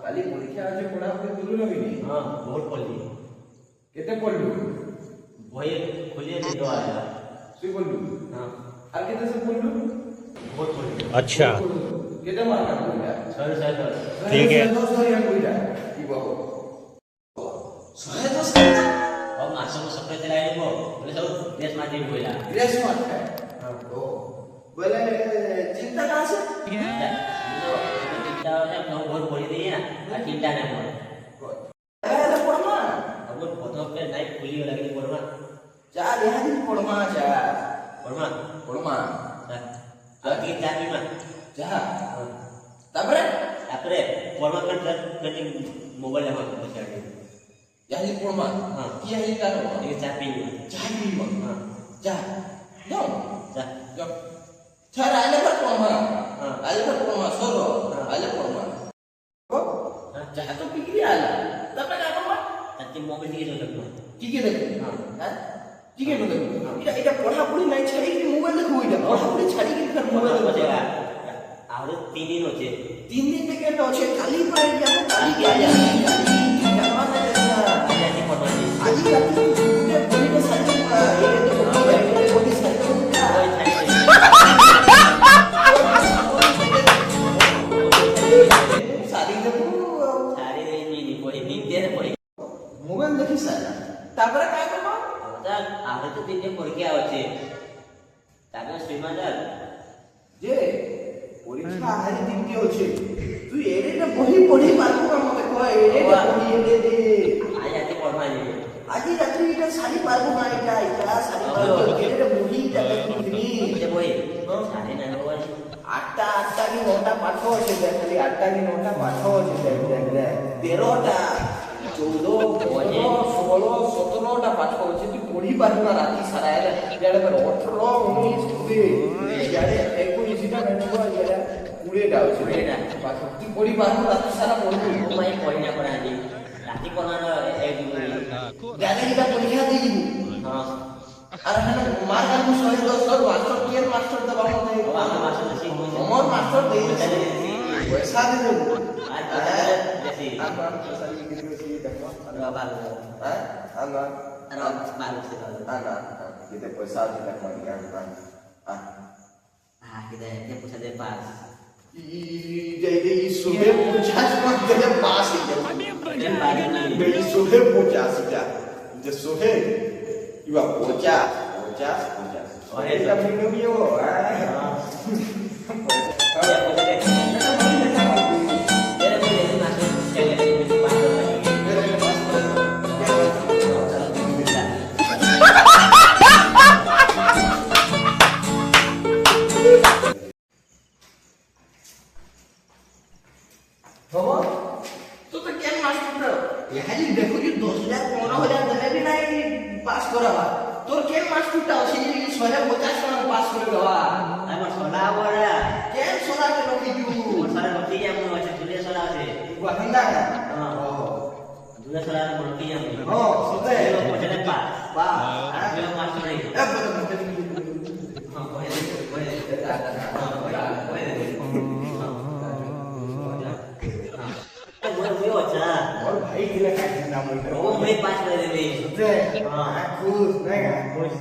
କାଲି ପରୀକ୍ଷା ଅଛି ପଢାପଢି କଲୁ କି ନି ହଁ ବହୁତ ପଢିଲି କେତେ ପଢଲୁ ବହି ଖୋଲିଏ ନିଦ ଆଇଲା ତୁ ପଢଲୁ ହଁ আর কেতে সব পড়লু ବହୁତ ପଢିଲି अच्छा কেতে মার্ক পড়লা 100 ठीक है 10 ধরিয়া কইরা কি বাবু 110 ଆଉ ମାସକୁ ସକାଳେ ଲାଗିବ ବୋଲେ ସବୁ ଡ୍ରେସ୍ ମାରି ବୋଇଲା গ্রেস মার্ক ও বলে চিন্তা না আছে ଚିନ୍ତା ବହୁତ ପଢି ଦେଇଆ ଆଉ ଚିନ୍ତା ନାହିଁ ମୋର এ পড়মা ଆଉ ବହୁତ ପଦକ୍ଷେପ ନାହିଁ ଖୋଲିଗଲା କି ପଢବା যা দেহাদি পড়মা যা ପଢବା পড়মা ଆଉ ଟିକେ ଚା ପିଇବା যা তারপরে ତାପରେ ପଢବା ପରେ ମୋବାଇଲ ନେବା ପଇସା যাহি পড়মা হ্যাঁ। কি যাহি কারো ଟିକେ ଚା ପିଇବା যাহি ହଁ যা যাও চা যাও ছাড় আইলে পর পড়মা হ্যাঁ। আইলে পর পড়মা সরো হ্যাঁ। আইলে পড়মা ও হ্যাঁ। যাহা তো পিগরি আলা তারপরে না পড়মা তাতে মোবাইল ଟିକେ দেখো কি কি দেখো হ্যাঁ। হ্যাঁ কি কি দেখো এটা পড়াপড়ি নাই ছাড়ি কি মোবাইল দেখো এটা পড়াপড়ি ছাড়ি কি ফের মোবাইল দেখো মোবাইল আହୁରି 3 দিন ଅଛି 3 দিন থেকে এটা আছে কালি পরে যাব কালি কে আয়া জানা না ଆଜି ପଢବାନି আজি রাতে গুটে বলিতে সাজি এই তো বলি সাজি বই ছাড়ি সারি দেখো ছাড়ি ଦେଇନି ବହି ନିଦେରେ ପଢି মোবাইল দেখি সারা তারপরে কাজ করব ଆହୁରି ତ 3 ଦିନ ପରୀକ୍ଷା ଅଛି ତାପରେ ଶ୍ରୀମାନ যে পরীক্ষা আহারি দিনটি আছে তুই এরেটা বহি পড়ি পারবো না মতে কয় এরেটা বহি এরে দে ଆଜି ଆଜି ପଢବାନି আজি রাত্রি এটা সারি পারবো না এটা সারি পারবো এরেটা বহি যাবে তুমি ସେ ବହି ছাড়ি না বହି আটটা কি নটা পাঠ আছে দেখ খালি আটটা কি নটা পাঠ আছে দেখ দেখ দেখ 13টা 14 15 16 17টা পাঠ আছে তুই পড়ি পারবো না রাতি সারা এলে ইয়াড়ে 18 19 20 ইয়াড়ে 21টা নেব ইয়াড়ে 20টা আছে 20টা পাঠ তুই পড়ি পারবো রাতি সারা পড়বি মই পঢ়ি না পঢ়া আଜି ৰাতি পঢ়াৰ এক জানি এটা পরীক্ষা দিয়ে দিব ହଁ আর হ্যাঁ মার গান 110 মাস্টার কি মাস্টার দেবা মতে ଆମ ମାସ ବେଶୀ আমার মাস্টার দেই পয়সা দে দেব ବେଶୀ আমার পয়সা দিয়ে দিছি দেখো ବାବା হ্যাঁ আমার ବାବା ସେ ana kita pesa kita kembalikan ah kita dia pusat dia pas jadi suhe puja cuma dia pas itu dan bagi ni jadi suhe puja saja jadi suhe iba puja oh kita minum yuk dia pusat dia dia boleh masuk jangan pas Bawa, tu tak kian masuk tu. Ya hari dekho je 10 lakh 15,000 dele bhi nahi pass koraba. Tor kian masuk tu sini 150 জন pass করে দেওয়া আমার সোনা বড়া কেন সোনাকে Rocky দিউ সোনা Rocky যা মনে আছে দুলে সোনা আছে গুয়াহান্ডা না দুলে সোনা রকি যা সতে পয়সা দে পা বা আমি মাস নাই और भाई के लिए क्या नाम है वो मैं पास कर दे सते खुश नहीं है खुश